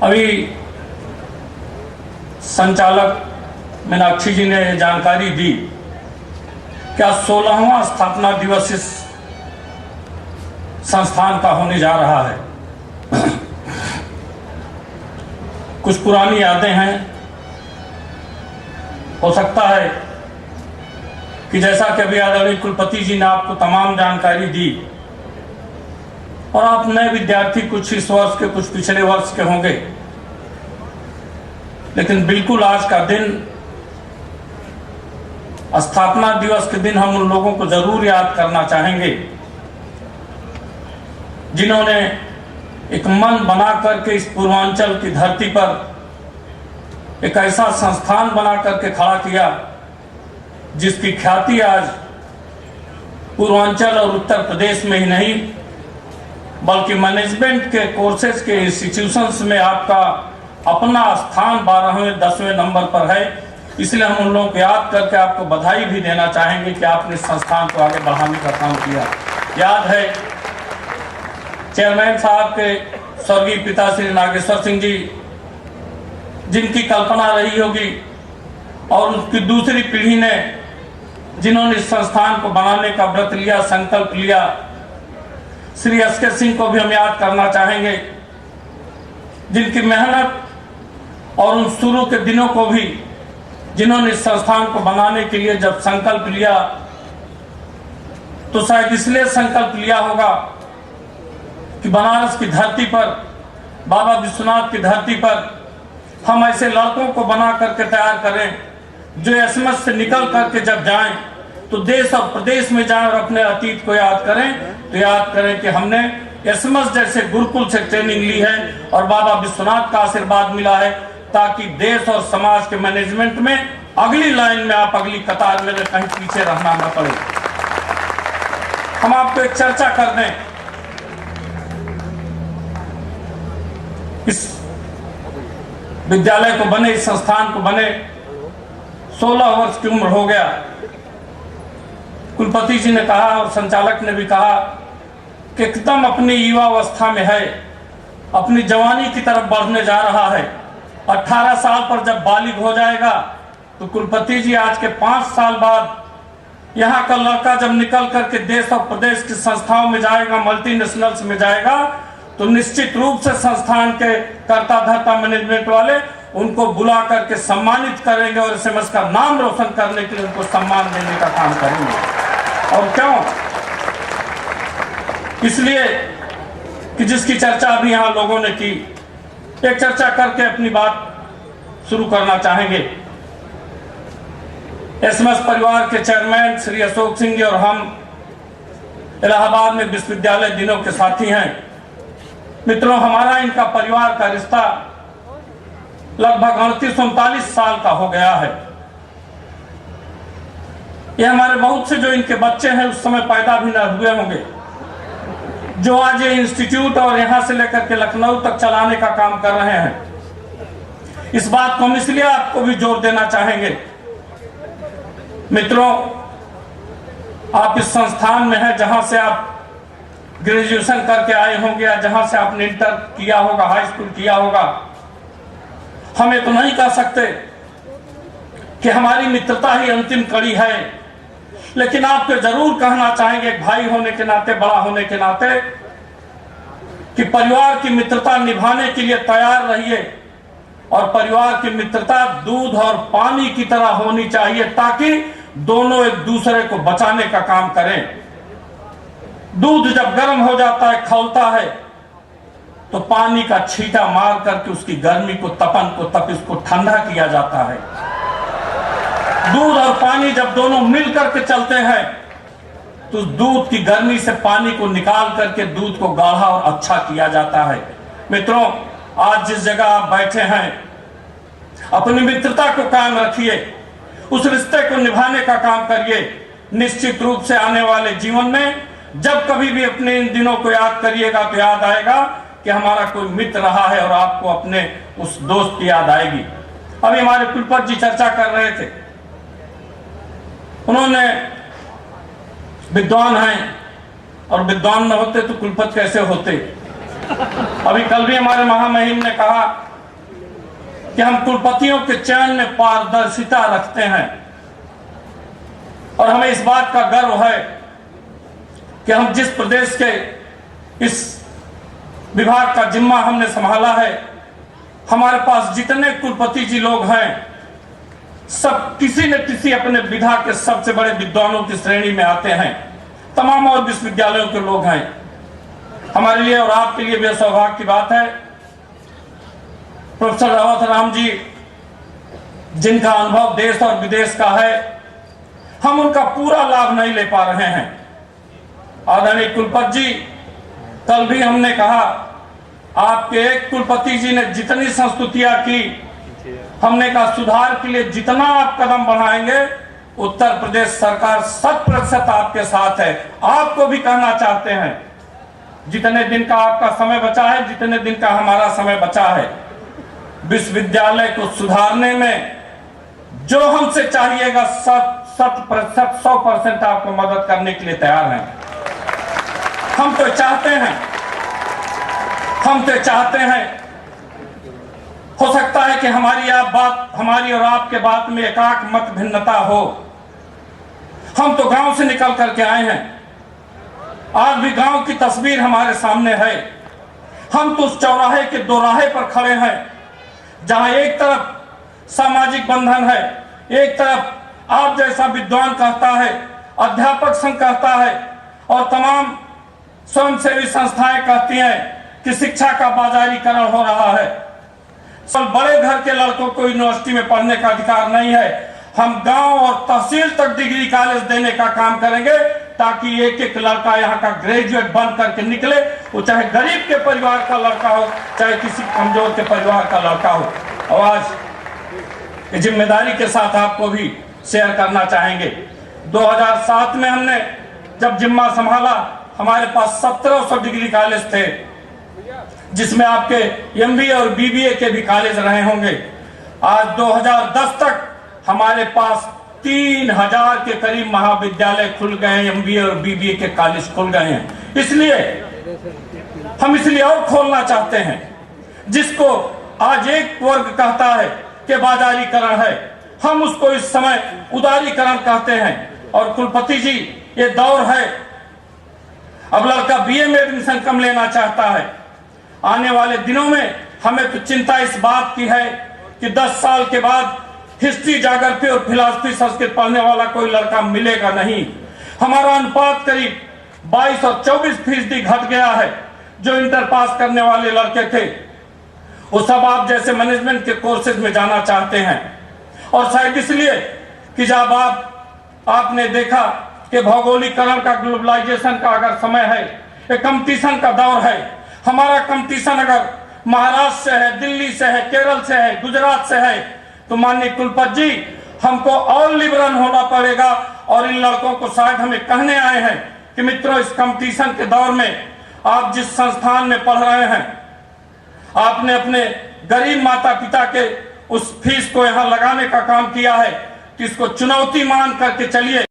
अभी संचालक मीनाक्षी जी ने जानकारी दी क्या 16वां स्थापना दिवस इस संस्थान का होने जा रहा है। कुछ पुरानी यादें हैं। हो सकता है कि जैसा कि अभी आदरणीय कुलपति जी ने आपको तमाम जानकारी दी और आप नए विद्यार्थी कुछ इस वर्ष के कुछ पिछले वर्ष के होंगे, लेकिन बिल्कुल आज का दिन स्थापना दिवस के दिन हम उन लोगों को जरूर याद करना चाहेंगे जिन्होंने एक मन बना करके इस पूर्वांचल की धरती पर एक ऐसा संस्थान बना करके खड़ा किया जिसकी ख्याति आज पूर्वांचल और उत्तर प्रदेश में ही नहीं बल्कि मैनेजमेंट के कोर्सेज के इंस्टीट्यूशंस में आपका अपना स्थान 12वें 10वें नंबर पर है। इसलिए हम उन लोगों को याद करके आपको बधाई भी देना चाहेंगे कि आपने इस संस्थान को आगे बढ़ाने का काम किया। याद है चेयरमैन साहब के स्वर्गीय पिता श्री नागेश्वर सिंह जी, जिनकी कल्पना रही होगी, और उसकी दूसरी पीढ़ी ने जिन्होंने इस संस्थान को बनाने का व्रत लिया, संकल्प लिया, श्री एस.के. सिंह को भी हम याद करना चाहेंगे, जिनकी मेहनत और उन शुरू के दिनों को भी जिन्होंने इस संस्थान को बनाने के लिए जब संकल्प लिया तो शायद इसलिए संकल्प लिया होगा कि बनारस की धरती पर, बाबा विश्वनाथ की धरती पर हम ऐसे लड़कों को बना करके तैयार करें जो एसएमएस से निकल करके जब जाएं तो देश और प्रदेश में जाएं और अपने अतीत को याद करें, तो याद करें कि हमने एसएमएस जैसे गुरुकुल से ट्रेनिंग ली है और बाबा विश्वनाथ का आशीर्वाद मिला है, ताकि देश और समाज के मैनेजमेंट में अगली लाइन में आप अगली कतार में कहीं पीछे रहना न पड़े। हम आपको एक चर्चा कर दें। इस विद्यालय को बने, इस संस्थान को बने 16 वर्ष की उम्र हो गया। कुलपति जी ने कहा और संचालक ने भी कहा कि एकदम अपनी युवावस्था में है, अपनी जवानी की तरफ बढ़ने जा रहा है। 18 साल पर जब बालिग हो जाएगा तो कुलपति जी आज के 5 साल बाद यहाँ का लड़का जब निकल करके देश और प्रदेश की संस्थाओं में जाएगा, मल्टीनेशनल्स में जाएगा, तो निश्चित रूप से संस्थान के कर्ता धर्ता मैनेजमेंट वाले उनको बुला करके सम्मानित करेंगे और एसएमएस का नाम रोशन करने के लिए उनको सम्मान देने का काम करेंगे। और क्यों? इसलिए कि जिसकी चर्चा अभी यहाँ लोगों ने की, एक चर्चा करके अपनी बात शुरू करना चाहेंगे। एसएमएस परिवार के चेयरमैन श्री अशोक सिंह जी और हम इलाहाबाद में विश्वविद्यालय दिनों के साथी हैं। मित्रों, हमारा इनका परिवार का रिश्ता लगभग 38-39 साल का हो गया है। ये हमारे बहुत से जो इनके बच्चे हैं उस समय पैदा भी न हुए होंगे, जो आज ये इंस्टीट्यूट और यहां से लेकर के लखनऊ तक चलाने का काम कर रहे हैं। इस बात को हम इसलिए आपको भी जोर देना चाहेंगे। मित्रों, आप इस संस्थान में हैं जहां से आप ग्रेजुएशन करके आए होंगे या जहां से आपने इंटर किया होगा, हाई स्कूल किया होगा। हम ये तो नहीं कह सकते कि हमारी मित्रता ही अंतिम कड़ी है, लेकिन आपको जरूर कहना चाहेंगे एक भाई होने के नाते, बड़ा होने के नाते, कि परिवार की मित्रता निभाने के लिए तैयार रहिए और परिवार की मित्रता दूध और पानी की तरह होनी चाहिए, ताकि दोनों एक दूसरे को बचाने का काम करें। दूध जब गर्म हो जाता है, खौलता है, तो पानी का छींटा मार करके उसकी गर्मी को, तपन को, तपिश को ठंडा किया जाता है। दूध और पानी जब दोनों मिल करके चलते हैं तो दूध की गर्मी से पानी को निकाल करके दूध को गाढ़ा और अच्छा किया जाता है। मित्रों, आज जिस जगह आप बैठे हैं, अपनी मित्रता को कायम रखिए, उस रिश्ते को निभाने का काम करिए। निश्चित रूप से आने वाले जीवन में जब कभी भी अपने इन दिनों को याद करिएगा तो याद आएगा कि हमारा कोई मित्र रहा है और आपको अपने उस दोस्त की याद आएगी। अभी हमारे कुलपति जी चर्चा कर रहे थे, उन्होंने विद्वान हैं और विद्वान न होते तो कुलपति कैसे होते। अभी कल भी हमारे महामहिम ने कहा कि हम कुलपतियों के चयन में पारदर्शिता रखते हैं और हमें इस बात का गर्व है कि हम जिस प्रदेश के इस विभाग का जिम्मा हमने संभाला है, हमारे पास जितने कुलपति जी लोग हैं सब किसी न किसी अपने विधा के सबसे बड़े विद्वानों की श्रेणी में आते हैं। तमाम और विश्वविद्यालयों के लोग हैं। हमारे लिए और आपके लिए भी सौभाग्य की बात है, प्रोफेसर रावत राम जी जिनका अनुभव देश और विदेश का है, हम उनका पूरा लाभ नहीं ले पा रहे हैं। आदरणीय कुलपति जी, कल भी हमने कहा आपके एक कुलपति जी ने जितनी संस्तुतियां की, हमने कहा सुधार के लिए जितना आप कदम बढ़ाएंगे उत्तर प्रदेश सरकार 100% आपके साथ है। आपको भी कहना चाहते हैं, जितने दिन का आपका समय बचा है, जितने दिन का हमारा समय बचा है, विश्वविद्यालय को सुधारने में जो हमसे चाहिएगा 100% आपको मदद करने के लिए तैयार हैं। हम तो चाहते हैं, हो सकता है कि हमारी और आपके बात में एकाक मत भिन्नता हो। हम तो गांव से निकल करके आए हैं, आज भी गांव की तस्वीर हमारे सामने है। हम तो उस चौराहे के दोराहे पर खड़े हैं जहां एक तरफ सामाजिक बंधन है, एक तरफ आप जैसा विद्वान कहता है, अध्यापक संघ कहता है और तमाम स्वयंसेवी संस्थाएं कहती हैं कि शिक्षा का बाजारीकरण हो रहा है। सब बड़े घर के लड़कों को यूनिवर्सिटी में पढ़ने का अधिकार नहीं है। हम गांव और तहसील तक डिग्री कॉलेज देने का काम करेंगे ताकि एक एक लड़का यहाँ का ग्रेजुएट बन करके निकले, वो चाहे गरीब के परिवार का लड़का हो, चाहे किसी कमजोर के परिवार का लड़का हो। और आज जिम्मेदारी के साथ आपको भी शेयर करना चाहेंगे। 2007 में हमने जब जिम्मा संभाला, हमारे पास 1700 डिग्री कॉलेज थे, जिसमें आपके एमबीए और बीबीए के भी कॉलेज रहे होंगे। आज 2010 तक हमारे पास 3000 के करीब महाविद्यालय खुल गए हैं, एमबीए और बीबीए के कॉलेज खुल गए हैं। इसलिए और खोलना चाहते हैं। जिसको आज एक वर्ग कहता है कि बाजारीकरण है, हम उसको इस समय उदारीकरण कहते हैं। और कुलपति जी, ये दौर है, अब लड़का बीए में एडमिशन कम लेना चाहता है। आने वाले दिनों में हमें तो चिंता इस बात की है कि 10 साल के बाद हिस्ट्री, ज्योग्राफी और फिलॉसफी, संस्कृत पढ़ने वाला कोई लड़का मिलेगा नहीं। हमारा अनुपात करीब 22 और 24% घट गया है। जो इंटर पास करने वाले लड़के थे वो सब आप जैसे मैनेजमेंट के कोर्सेज में जाना चाहते हैं। और शायद इसलिए कि जब आपने देखा कि भौगोलिकरण का, ग्लोबलाइजेशन का अगर समय है, एक कंपटीशन का दौर है। हमारा कंपटीशन अगर महाराष्ट्र से है, दिल्ली से है, केरल से है, गुजरात से है, तो माननीय कुलपति जी, हमको और लिबरल होना पड़ेगा। और इन लड़कों को शायद हमें कहने आए हैं कि मित्रों, इस कंपटीशन के दौर में आप जिस संस्थान में पढ़ रहे हैं, आपने अपने गरीब माता पिता के उस फीस को यहाँ लगाने का काम किया है, कि इसको चुनौती मान करके चलिए।